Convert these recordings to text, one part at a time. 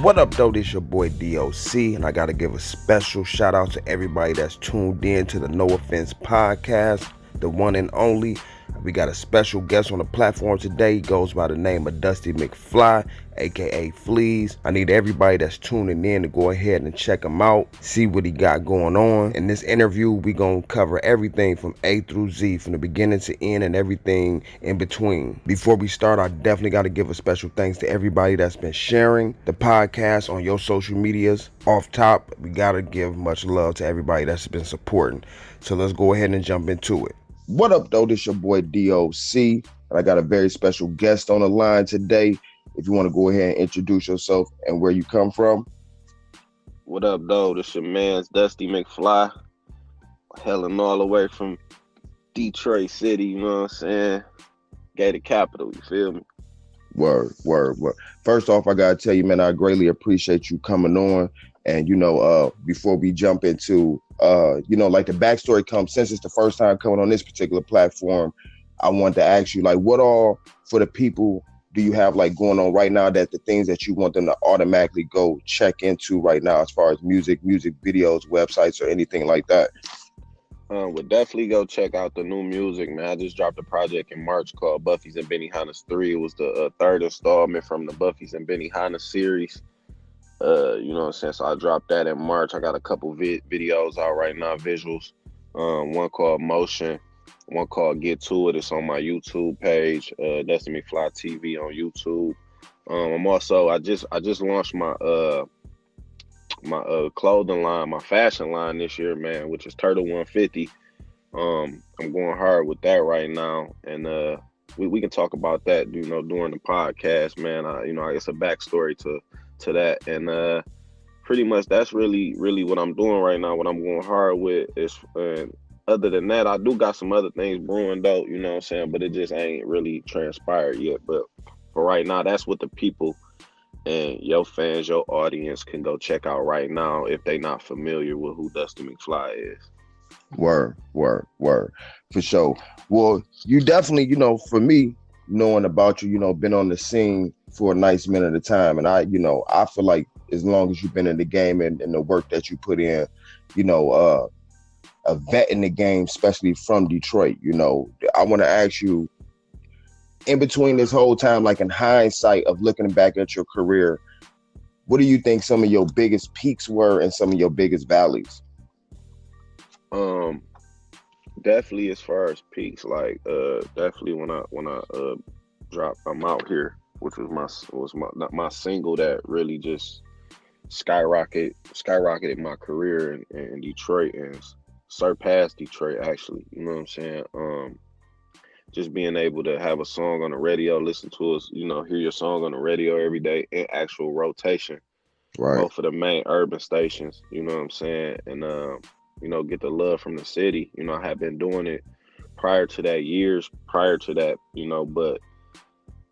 What up, though? This your boy DOC, and I gotta give a special shout out to everybody that's tuned in to the No Offense podcast, the one and only. We got a special guest on the platform today. He goes by the name of Dusty McFly, aka Fleez. I need everybody that's tuning in to go ahead and check him out, see what he got going on. In this interview, we gonna cover everything from A through Z, from the beginning to end and everything in between. Before we start, I definitely gotta give a special thanks to everybody that's been sharing the podcast on your social medias. Off top, we gotta give much love to everybody that's been supporting. So let's go ahead and jump into it. What up, though? This your boy DOC, and I got a very special guest on the line today. If you want to go ahead and introduce yourself and where you come from. What up, though? This your man's Dusty McFly, hailing all the way from Detroit City, you know what I'm saying? Gator capital, you feel me? Word. First off, I gotta tell you, man, I greatly appreciate you coming on. And, before we jump into, like the backstory comes, since it's the first time coming on this particular platform, I want to ask you, like, what all for the people do you have like going on right now, that the things that you want them to automatically go check into right now, as far as music videos, websites, or anything like that? Would definitely go check out the new music, man. I just dropped a project in March called Buffy's and Benihana's 3. It was the third installment from the Buffy's and Benihana series. You know what I'm saying? So I dropped that in March. I got a couple videos out right now, visuals. One called Motion, one called Get To It. It's on my YouTube page, Dusty McFly TV on YouTube. I'm also, I just launched my clothing line, my fashion line this year, man, which is Turtle 150. I'm going hard with that right now, and we can talk about that, during the podcast, man. It's a backstory to that, and pretty much that's really what I'm doing right now. What I'm going hard with is, other than that, I do got some other things brewing though, you know what I'm saying, but it just ain't really transpired yet. But for right now, that's what the people and your fans, your audience can go check out right now if they not familiar with who Dusty McFly is. Word. For sure. Well, you definitely, for me, knowing about you, been on the scene for a nice minute of time. And I feel like as long as you've been in the game and the work that you put in, a vet in the game, especially from Detroit, I want to ask you, in between this whole time, like in hindsight of looking back at your career, what do you think some of your biggest peaks were and some of your biggest valleys? Definitely as far as peaks, like definitely when I dropped I'm Out Here, which was my single that really just skyrocketed my career in Detroit and surpassed Detroit, actually. You know what I'm saying? Just being able to have a song on the radio, listen to us, hear your song on the radio every day in actual rotation, right? Both of the main urban stations, you know what I'm saying? And get the love from the city. I had been doing it years prior to that, but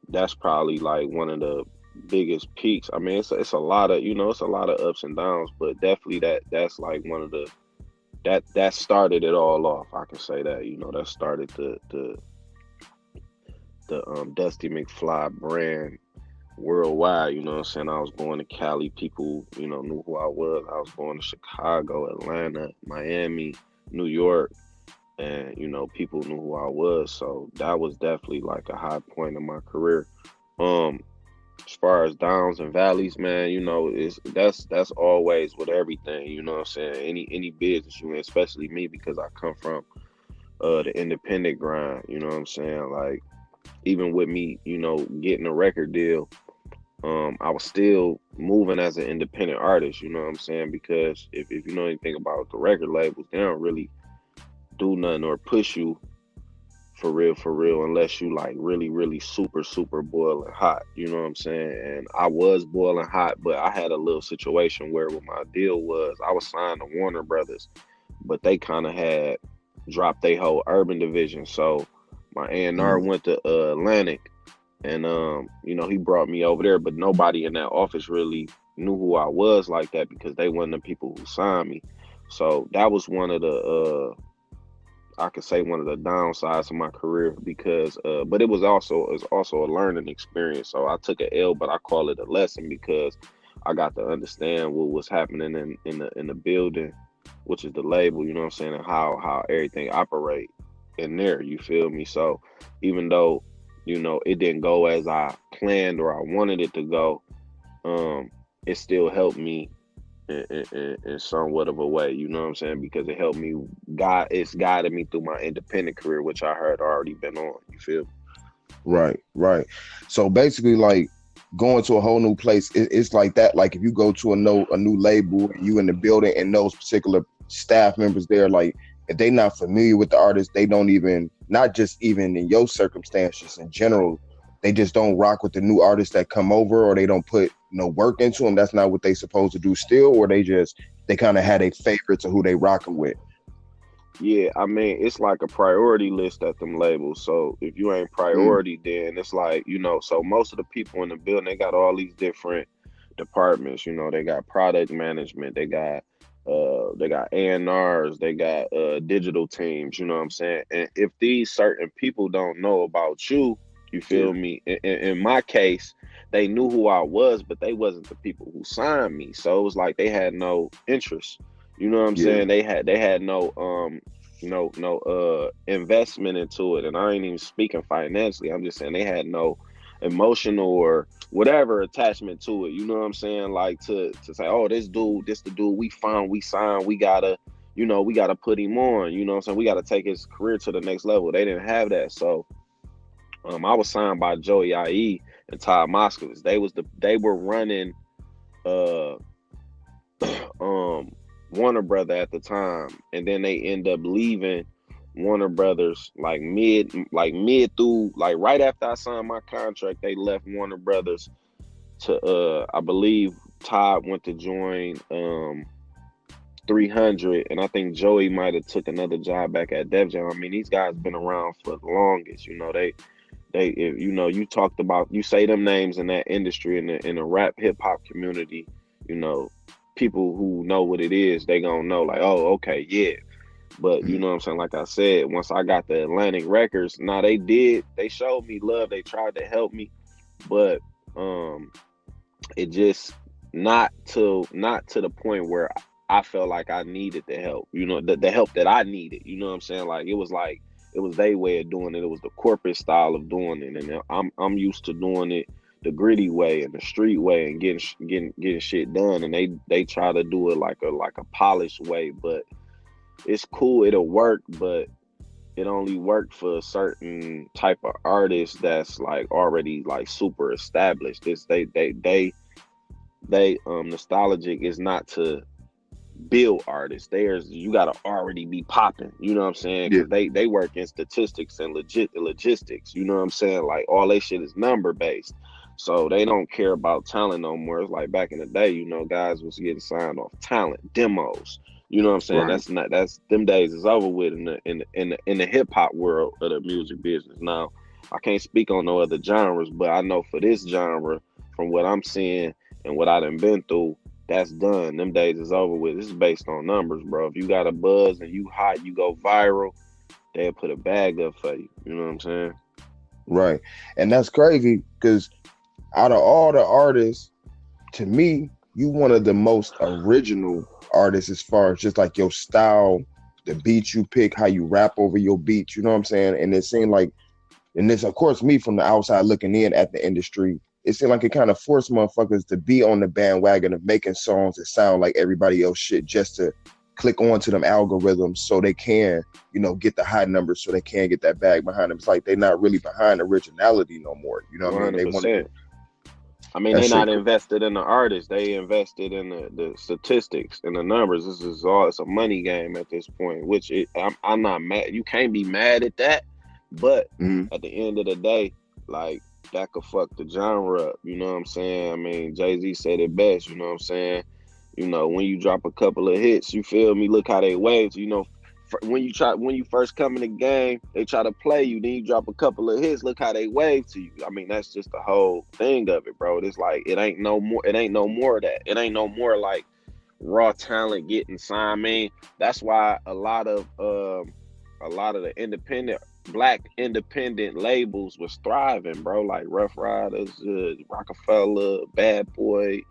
that's probably like one of the biggest peaks. I mean, it's a lot of, it's a lot of ups and downs, but definitely that's like one of the, that started it all off. I can say that, that started the Dusty McFly brand worldwide. You know what I'm saying? I was going to Cali, people knew who I was. I was going to Chicago, Atlanta, Miami, New York, and people knew who I was. So that was definitely like a high point in my career. As far as downs and valleys, man, that's always with everything. You know what I'm saying? Any business you in, especially me, because I come from the independent grind. You know what I'm saying? Like, even with me, getting a record deal, I was still moving as an independent artist, you know what I'm saying? Because if you know anything about the record labels, they don't really do nothing or push you for real, unless you like really super boiling hot, you know what I'm saying? And I was boiling hot, but I had a little situation where what my deal was, I was signed to Warner Brothers, but they kind of had dropped their whole urban division. So my A&R went to Atlantic, and he brought me over there, but nobody in that office really knew who I was like that, because they weren't the people who signed me. So that was one of the I could say one of the downsides of my career, because but it was also a learning experience. So I took an L, but I call it a lesson, because I got to understand what was happening in the building, which is the label, you know what I'm saying, and how everything operate in there, you feel me? So even though, it didn't go as I planned or I wanted it to go, it still helped me in somewhat of a way, you know what I'm saying? Because it helped me it's guided me through my independent career, which I had already been on, you feel me? Right, right. So basically, like going to a whole new place, it's like that. Like if you go to a new label and you in the building and those particular staff members there, like if they not familiar with the artist, they don't even, not just even in your circumstances in general, they just don't rock with the new artists that come over, or they don't put no work into them. That's not what they supposed to do still, or they kind of had a favorites of who they rocking with. Yeah, I mean, it's like a priority list at them labels. So if you ain't Mm, priority, then it's like, so most of the people in the building, they got all these different departments. They got product management, they got A&Rs, they got digital teams, you know what I'm saying? And if these certain people don't know about you yeah, feel me? In my case, they knew who I was, but they wasn't the people who signed me. So it was like they had no interest. You know what I'm yeah, saying? They had no investment into it. And I ain't even speaking financially. I'm just saying they had no emotional or whatever attachment to it. You know what I'm saying? Like to say, oh, this the dude we found, we signed, we gotta put him on. You know what I'm saying? We gotta take his career to the next level. They didn't have that. So I was signed by Joey IE and Todd Moskowitz. They were running uh um Warner Brother at the time, and then they end up leaving Warner Brothers like mid through, like right after I signed my contract. They left Warner Brothers to I believe Todd went to join 300, and I think Joey might have took another job back at Def Jam. I mean, these guys been around for the longest. If, you say them names in that industry, in the rap hip hop community, you know, people who know what it is, they gonna know like, oh, okay, yeah. But you mm, know what I'm saying? Like I said, once I got the Atlantic Records, now they showed me love, they tried to help me, but um it just not to the point where I felt like I needed the help, the help that I needed. You know what I'm saying? Like it was their way of doing it. It was the corporate style of doing it, and I'm used to doing it the gritty way and the street way and getting shit done. And they try to do it like a polished way, but it's cool. It'll work, but it only worked for a certain type of artist that's like already like super established. This they nostalgic is not to build artists. You gotta already be popping. You know what I'm saying? yeah, Because they work in statistics and logistics. You know what I'm saying? Like all they shit is number based. So they don't care about talent no more. It's like back in the day, guys was getting signed off talent demos. You know what I'm saying? right. That's them days is over with in the hip hop world of the music business. Now, I can't speak on no other genres, but I know for this genre, from what I'm seeing and what I done been through, that's done. Them days is over with. This is based on numbers, bro. If you got a buzz and you hot, you go viral, they'll put a bag up for you. You know what I'm saying? Right. And that's crazy because out of all the artists, to me, you one of the most original artists as far as just like your style, the beats you pick, how you rap over your beats, you know what I'm saying? And it seemed like, and this, of course, me from the outside looking in at the industry, it seemed like it kind of forced motherfuckers to be on the bandwagon of making songs that sound like everybody else shit just to click onto them algorithms so they can, get the high numbers so they can get that bag behind them. It's like they're not really behind originality no more. You know what I mean? They want to 100%. I mean, that they shit. not invested in the artist. They invested in the statistics and the numbers. This is all. It's a money game at this point. I'm not mad. You can't be mad at that. But Mhm. at the end of the day, like that could fuck the genre up. You know what I'm saying? I mean, Jay-Z said it best. You know what I'm saying? When you drop a couple of hits, you feel me? Look how they wave. When you first come in the game, they try to play you. Then you drop a couple of hits. Look how they wave to you. I mean, that's just the whole thing of it, bro. It's like it ain't no more. It ain't no more of that. It ain't no more like raw talent getting signed. I mean, that's why a lot of the black independent labels was thriving, bro. Like Rough Riders, Rockefeller, Bad Boy,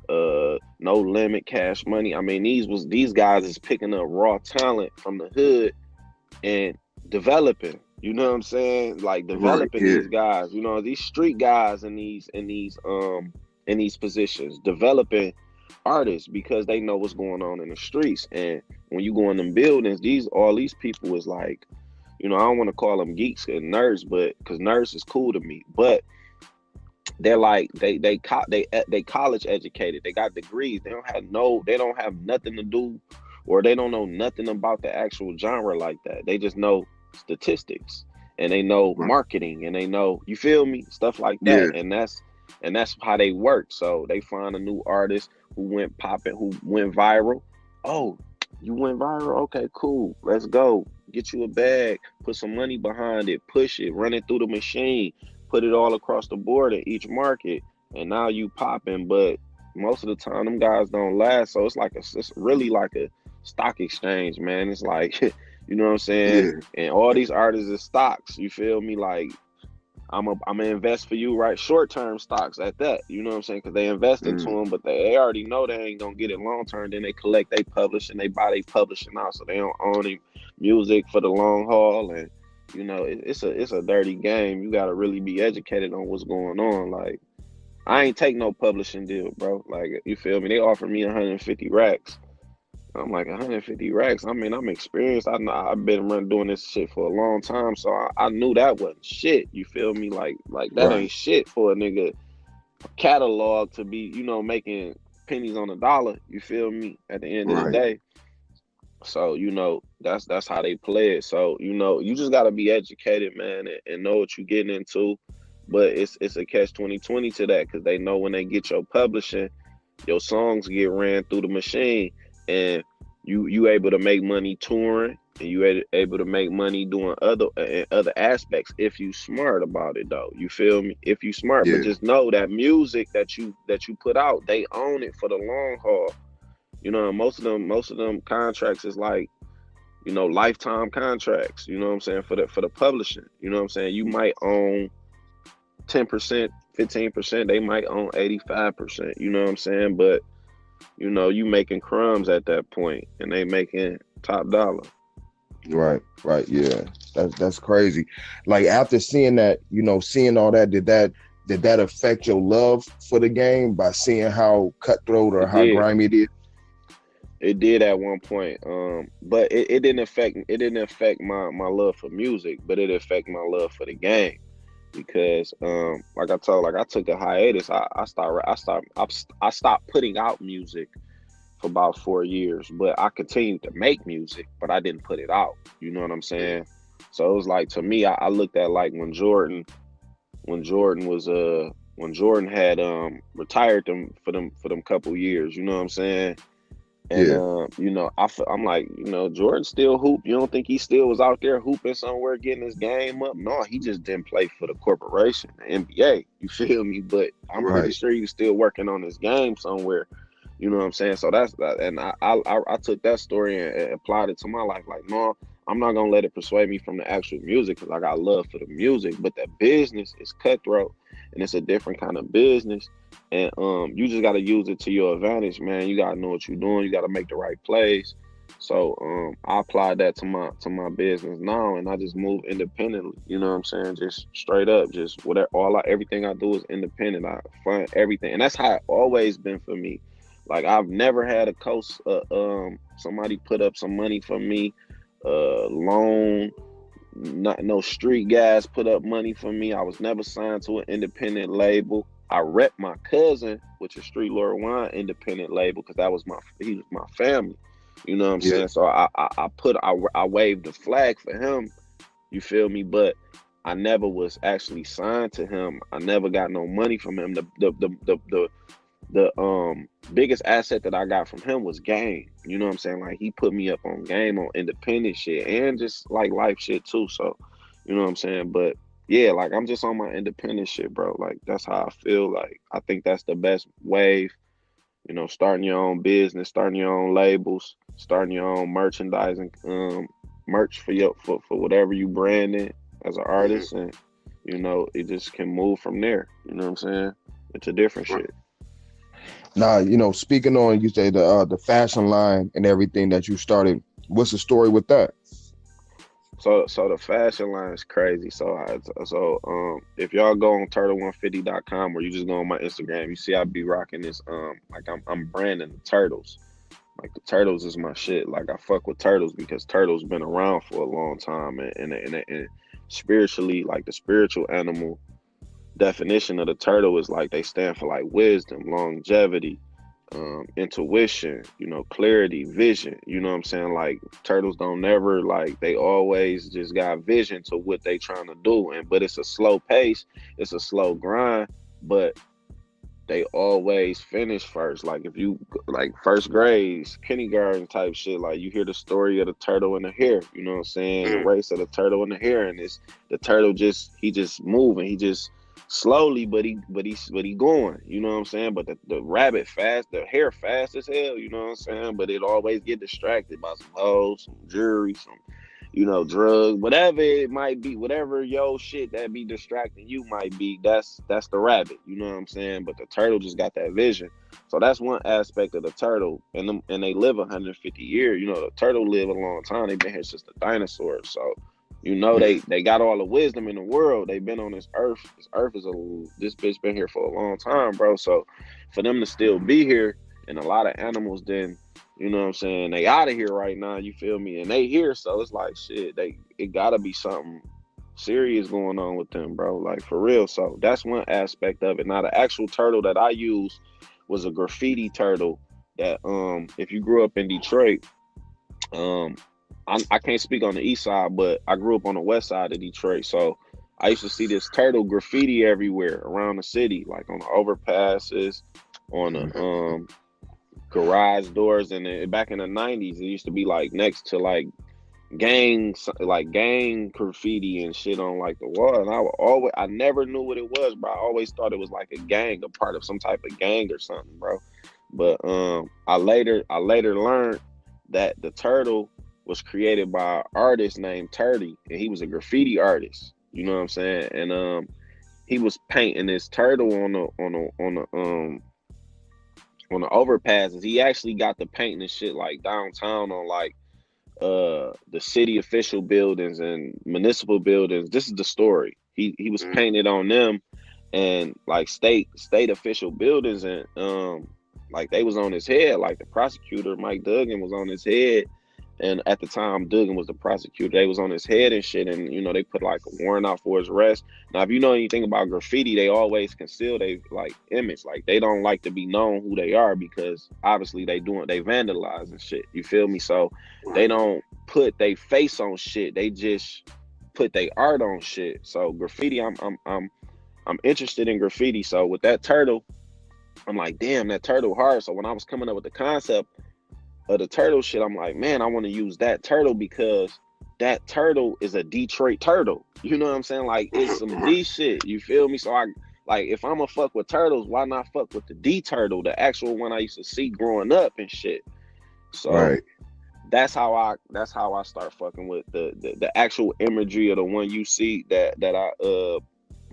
No Limit, Cash Money. I mean, these guys is picking up raw talent from the hood and developing. You know what I'm saying? Like Right. developing Yeah. these guys. You know, these street guys in these positions, developing artists because they know what's going on in the streets. And when you go in them buildings, all these people is like, I don't want to call them geeks and nerds, but because nerds is cool to me, but they're like they college educated. They got degrees. They don't have nothing to do, or they don't know nothing about the actual genre like that. They just know statistics and they know Right. marketing and they know, you feel me, stuff like Yeah. that. And that's how they work. So they find a new artist who went popping, who went viral. Oh, you went viral? Okay, cool. Let's go. Get you a bag, put some money behind it, push it, run it through the machine, put it all across the board in each market, and now you popping. But most of the time, them guys don't last. So it's really like a stock exchange, man. It's like, you know what I'm saying? Yeah. And all these artists is stocks. You feel me? Like I'm gonna invest for you, right? Short term stocks at that. You know what I'm saying? Because they invest into Mm. them, but they already know they ain't gonna get it long term. Then they collect, they publish, and they buy they publishing out, so they don't own any music for the long haul. And it's a dirty game. You gotta really be educated on what's going on. Like I ain't take no publishing deal, bro. Like you feel me? They offered me 150 racks. I'm like 150 racks. I mean, I'm experienced. I've been doing this shit for a long time, so I knew that wasn't shit. You feel me? Like that Right. ain't shit for a nigga catalog to be, making pennies on a dollar. You feel me? At the end of the Right. day. So that's how they play it. So you just gotta be educated, man, and know what you're getting into. But it's a catch 2020 to that because they know when they get your publishing, your songs get ran through the machine, and you able to make money touring, and able to make money doing other aspects if you smart about it though. You feel me? If you smart, but Yeah. just know that music that you put out, they own it for the long haul. Most of them contracts is like, lifetime contracts. You know what I'm saying, for the publishing. You know what I'm saying? You might own 10%, 15%. They might own 85%. You know what I'm saying? But you making crumbs at that point, and they making top dollar. Right. Right. Yeah. That's crazy. Like after seeing that, seeing all that, did that affect your love for the game by seeing how cutthroat or It how did. grimy it is? It did at one point. But it didn't affect my love for music, but it affected my love for the game. Because like I took a hiatus. I stopped putting out music for about 4 years, but I continued to make music, but I didn't put it out. You know what I'm Yeah. saying? So it was like, to me, I looked at like when Jordan had retired them for them couple years. You know what I'm saying? And Yeah. I'm like, Jordan still hoop. You don't think he still was out there hooping somewhere, getting his game up? No, he just didn't play for the corporation, the NBA. You feel me? But I'm pretty Right. sure he was still working on his game somewhere. You know what I'm saying? So that's that. And I took that story and applied it to my life. Like, no, I'm not gonna let it persuade me from the actual music because I got love for the music. But that business is cutthroat, and it's a different kind of business. And you just gotta use it to your advantage, man. You gotta know what you're doing. You gotta make the right plays. So I applied that to my business now, and I just move independently. You know what I'm saying? Just straight up, just whatever. Everything I do is independent. I fund everything, and that's how it always been for me. Like I've never had a coach, somebody put up some money for me, loan. Not no street guys put up money for me. I was never signed to an independent label. I rep my cousin, which is Streetlord Juan independent label, because he was my family. You know what I'm Yeah. saying? So I waved the flag for him. You feel me? But I never was actually signed to him. I never got no money from him. The biggest asset that I got from him was game. You know what I'm saying? Like he put me up on game, on independent shit, and just like life shit too. So, you know what I'm saying? But yeah, like I'm just on my independent shit, bro. Like that's how I feel. Like I think that's the best wave. Starting your own business, starting your own labels, starting your own merchandising, merch for whatever you branding as an Mhm. artist, and it just can move from there. You know what I'm saying? Into different Right. shit. Now, speaking on, you say the fashion line and everything that you started. What's the story with that? So the fashion line is crazy. If y'all go on turtle150.com or you just go on my Instagram, you see I be rocking this like I'm branding the turtles. Like the turtles is my shit. Like I fuck with turtles because turtles been around for a long time, and spiritually, like the spiritual animal definition of the turtle is like they stand for like wisdom, longevity, intuition, clarity, vision. You know what I'm saying? Like turtles don't never like they always just got vision to what they trying to do, but it's a slow pace, it's a slow grind, but they always finish first. Like if you like first grades, kindergarten type shit, like you hear the story of the turtle and the hare, you know what I'm saying? The race of the turtle and the hare, and it's the turtle he just moving, he just slowly, but he going, you know what I'm saying? But the rabbit fast, the hare fast as hell, you know what I'm saying? But it always get distracted by some hoes, some jewelry, some drugs, whatever it might be, whatever yo shit that be distracting you might be, that's the rabbit, you know what I'm saying? But the turtle just got that vision. So that's one aspect of the turtle, and they live 150 years. The turtle live a long time. They've been here since the dinosaurs. So they got all the wisdom in the world. They've been on this earth. This earth this bitch been here for a long time, bro. So for them to still be here, and a lot of animals then, you know what I'm saying, they out of here right now, you feel me? And they here, so it's like shit, it gotta be something serious going on with them, bro. Like for real. So that's one aspect of it. Now the actual turtle that I used was a graffiti turtle that if you grew up in Detroit, I can't speak on the east side, but I grew up on the west side of Detroit. So I used to see this turtle graffiti everywhere around the city, like on the overpasses, on the garage doors, and back in the 90s it used to be like next to like gang graffiti and shit on like the wall, and I never knew what it was, bro. I always thought it was like a gang, a part of some type of gang or something, bro. But I later learned that the turtle was created by an artist named Turdy, and he was a graffiti artist, you know what I'm saying? And he was painting this turtle on the overpasses. He actually got the painting and shit like downtown on like the city official buildings and municipal buildings. This is the story. He was painted on them, and like state official buildings, and like they was on his head. Like the prosecutor Mike Duggan was on his head, and at the time Duggan was the prosecutor. They was on his head and shit, and they put like a warrant out for his arrest. Now if you know anything about graffiti, they always conceal they like image. Like they don't like to be known who they are, because obviously they vandalize and shit, you feel me? So they don't put their face on shit, they just put their art on shit. So graffiti, I'm interested in graffiti. So with that turtle, I'm like, damn, that turtle hard. So when I was coming up with the concept of the turtle shit, I'm like, man, I want to use that turtle because that turtle is a Detroit turtle. You know what I'm saying? Like it's some D shit. You feel me? So I like, if I'm gonna fuck with turtles, why not fuck with the D turtle, the actual one I used to see growing up and shit. So Right. that's how I start fucking with the actual imagery of the one you see that I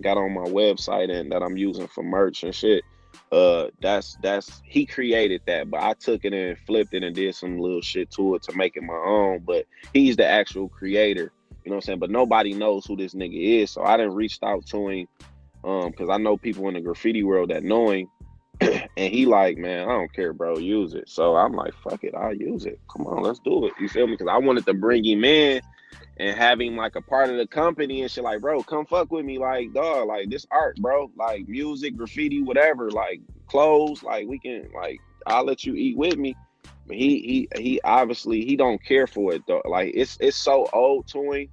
got on my website and that I'm using for merch and shit. That's he created that, but I took it and flipped it and did some little shit to it to make it my own. But he's the actual creator, you know what I'm saying? But nobody knows who this nigga is, so I didn't reach out to him, because I know people in the graffiti world that know him, and he like, man, I don't care, bro, use it. So I'm like, fuck it, I'll use it. Come on, let's do it. You feel me? Because I wanted to bring him in and have him like a part of the company and shit. Like, bro, come fuck with me, like, dog, like this art, bro, like music, graffiti, whatever, like clothes, like we can, like, I'll let you eat with me. But he obviously he don't care for it though. Like it's so old to him.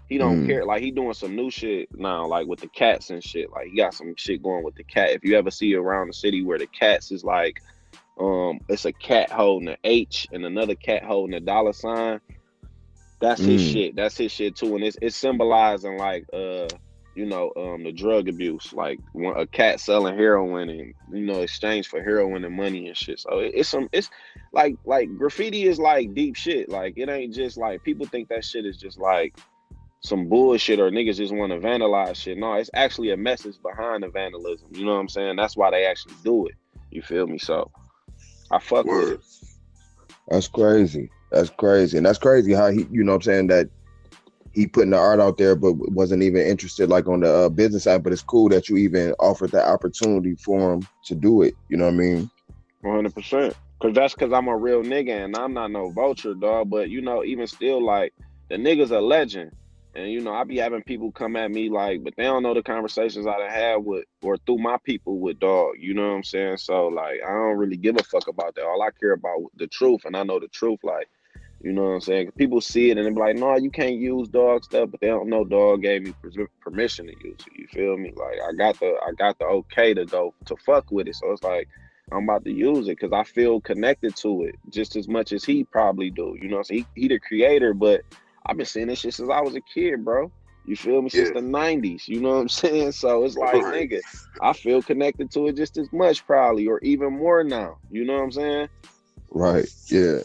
He don't care. Like he doing some new shit now, like with the cats and shit. Like he got some shit going with the cat. If you ever see around the city where the cats is like, it's a cat holding an H and another cat holding a $sign. That's his shit. That's his shit too. And it's symbolizing like the drug abuse, like a cat selling heroin and exchange for heroin and money and shit. So it's like graffiti is like deep shit. Like it ain't just like people think that shit is just like some bullshit or niggas just want to vandalize shit. No, it's actually a message behind the vandalism. You know what I'm saying? That's why they actually do it. You feel me? So I fuck with Word. it. That's crazy. That's crazy. And that's crazy how he, you know what I'm saying, that he putting the art out there, but wasn't even interested like on the business side. But it's cool that you even offered the opportunity for him to do it. You know what I mean? 100%. Cause I'm a real nigga and I'm not no vulture, dog. But you know, even still, like the nigga's a legend. And you know, I be having people come at me like, but they don't know the conversations I done had with or through my people with dog. You know what I'm saying? So like, I don't really give a fuck about that. All I care about the truth, and I know the truth. Like, you know what I'm saying? People see it and they be like, no, you can't use dog stuff, but they don't know dog gave me permission to use it. You feel me? Like I got the okay to go to fuck with it. So it's like I'm about to use it because I feel connected to it just as much as he probably do. You know what I'm saying? He the creator, but I've been seeing this shit since I was a kid, bro. You feel me? Since Yeah. the 90s. You know what I'm saying? So it's like, Right. nigga, I feel connected to it just as much probably or even more now. You know what I'm saying? Right. Yeah.